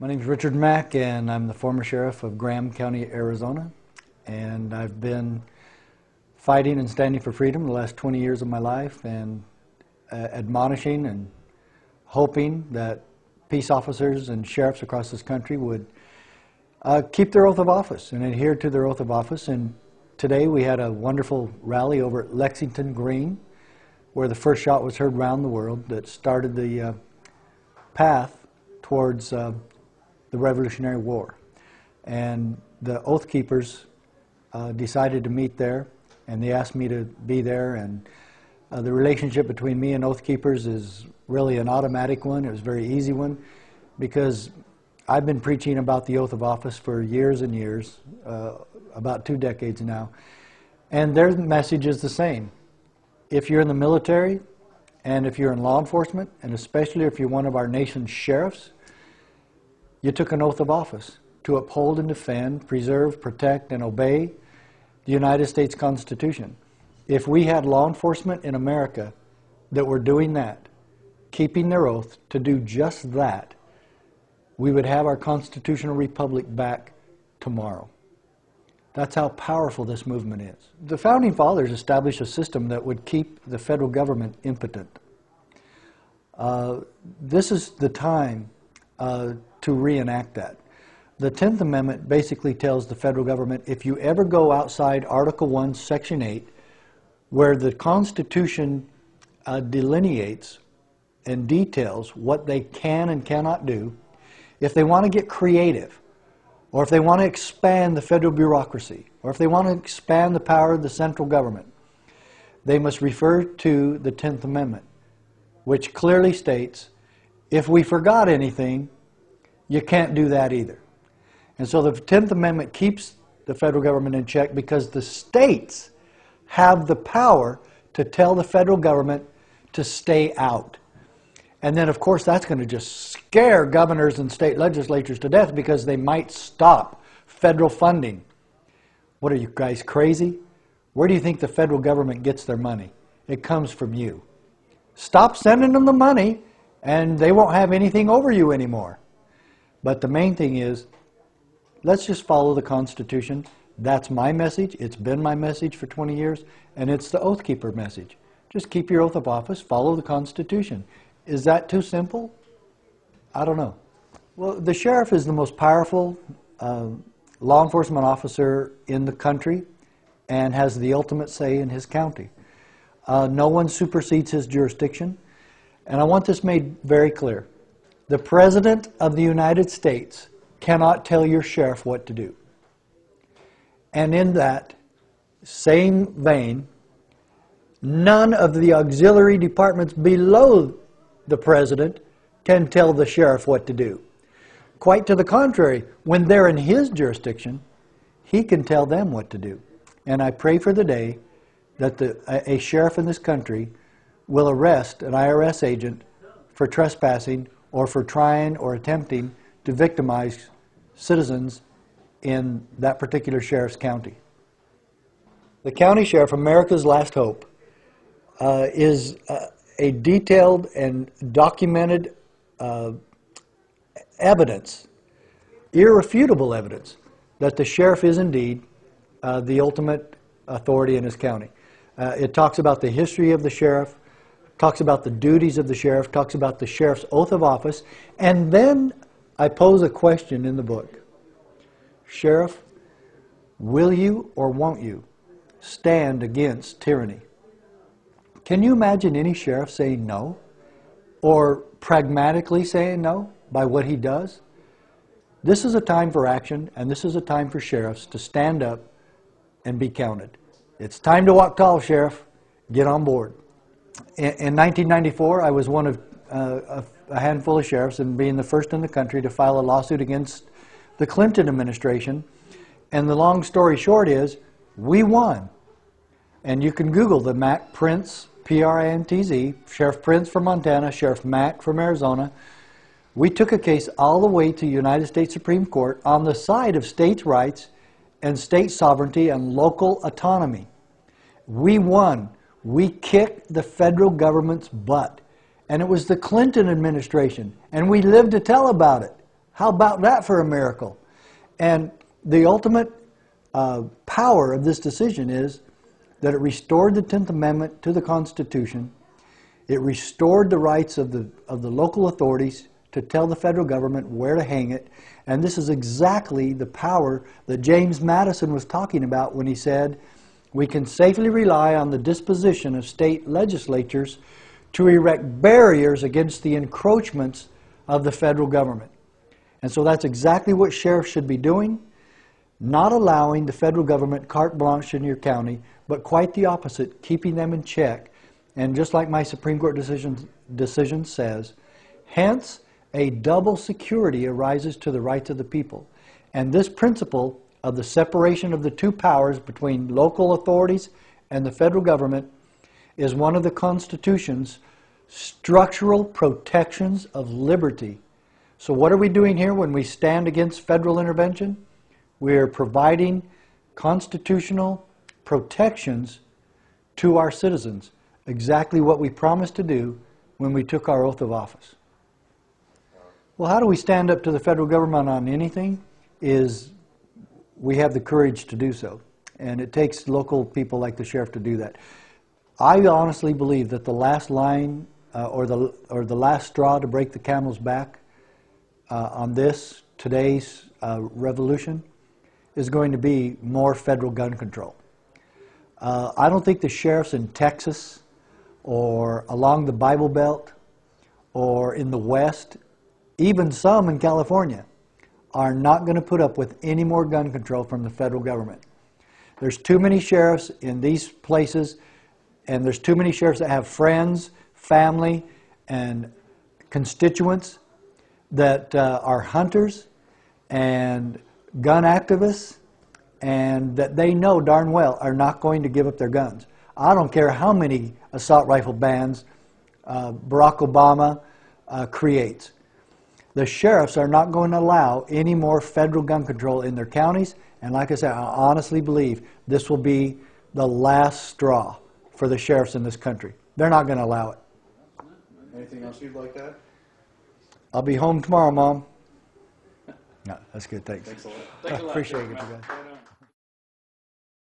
My name is Richard Mack, and I'm the former sheriff of Graham County, Arizona. And I've been fighting and standing for freedom the last 20 years of my life, and admonishing and hoping that peace officers and sheriffs across this country would keep their oath of office and adhere to their oath of office. And today we had a wonderful rally over at Lexington Green, where the first shot was heard around the world that started the path towards the Revolutionary War. And the Oath Keepers decided to meet there, and they asked me to be there. And the relationship between me and Oath Keepers is really an automatic one. It was a very easy one, because I've been preaching about the oath of office for years and years, about 2 decades now. And their message is the same. If you're in the military, and if you're in law enforcement, and especially if you're one of our nation's sheriffs, you took an oath of office to uphold and defend, preserve, protect, and obey the United States Constitution. If we had law enforcement in America that were doing that, keeping their oath to do just that, we would have our constitutional republic back tomorrow. That's how powerful this movement is. The Founding Fathers established a system that would keep the federal government impotent. This is the time to reenact that. The 10th Amendment basically tells the federal government, if you ever go outside Article 1, Section 8, where the Constitution delineates and details what they can and cannot do, if they want to get creative, or if they want to expand the federal bureaucracy, or if they want to expand the power of the central government, they must refer to the 10th Amendment, which clearly states, if we forgot anything, you can't do that either. And so the 10th Amendment keeps the federal government in check, because the states have the power to tell the federal government to stay out. And then, of course, that's going to just scare governors and state legislatures to death, because they might stop federal funding. What are you guys, crazy? Where do you think the federal government gets their money? It comes from you. Stop sending them the money, and they won't have anything over you anymore. But the main thing is, let's just follow the Constitution. That's my message. It's been my message for 20 years, and it's the Oath Keeper message. Just keep your oath of office, follow the Constitution. Is that too simple? I don't know. Well, the sheriff is the most powerful law enforcement officer in the country, and has the ultimate say in his county. No one supersedes his jurisdiction. And I want this made very clear. The President of the United States cannot tell your sheriff what to do. And in that same vein, none of the auxiliary departments below the President can tell the sheriff what to do. Quite to the contrary, when they're in his jurisdiction, he can tell them what to do. And I pray for the day that a sheriff in this country will arrest an IRS agent for trespassing, or for trying or attempting to victimize citizens in that particular sheriff's county. The county sheriff, America's last hope, is a detailed and documented evidence, irrefutable evidence, that the sheriff is indeed the ultimate authority in his county. It talks about the history of the sheriff, talks about the duties of the sheriff, talks about the sheriff's oath of office, and then I pose a question in the book. Sheriff, will you or won't you stand against tyranny? Can you imagine any sheriff saying no, or pragmatically saying no by what he does? This is a time for action, and this is a time for sheriffs to stand up and be counted. It's time to walk tall, Sheriff. Get on board. In 1994, I was one of a handful of sheriffs, and being the first in the country to file a lawsuit against the Clinton administration. And the long story short is, we won. And you can Google the Mack Prince, P-R-I-N-T-Z, Sheriff Prince from Montana, Sheriff Mack from Arizona. We took a case all the way to United States Supreme Court on the side of states' rights and state sovereignty and local autonomy. We won. We kicked the federal government's butt. And it was the Clinton administration. And we lived to tell about it. How about that for a miracle? And the ultimate power of this decision is that it restored the 10th Amendment to the Constitution. It restored the rights of the local authorities to tell the federal government where to hang it. And this is exactly the power that James Madison was talking about when he said, we can safely rely on the disposition of state legislatures to erect barriers against the encroachments of the federal government. And so that's exactly what sheriffs should be doing, not allowing the federal government carte blanche in your county, but quite the opposite, keeping them in check. And just like my Supreme Court decision says, hence a double security arises to the rights of the people. And this principle of the separation of the two powers between local authorities and the federal government is one of the Constitution's structural protections of liberty. So what are we doing here when we stand against federal intervention? We are providing constitutional protections to our citizens, exactly what we promised to do when we took our oath of office. Well, how do we stand up to the federal government on anything? Is we have the courage to do so. And it takes local people like the sheriff to do that. I honestly believe that the last line or the last straw to break the camel's back on today's revolution is going to be more federal gun control. I don't think the sheriffs in Texas or along the Bible Belt or in the West, even some in California, are not going to put up with any more gun control from the federal government. There's too many sheriffs in these places, and there's too many sheriffs that have friends, family, and constituents that are hunters and gun activists, and that they know darn well are not going to give up their guns. I don't care how many assault rifle bans Barack Obama creates. The sheriffs are not going to allow any more federal gun control in their counties, and like I said, I honestly believe this will be the last straw for the sheriffs in this country. They're not going to allow it. Anything else you'd like to add? I'll be home tomorrow, Mom. No, that's good, thanks. Thanks a lot. Thanks a lot. Appreciate it, you Matt. guys. Right on.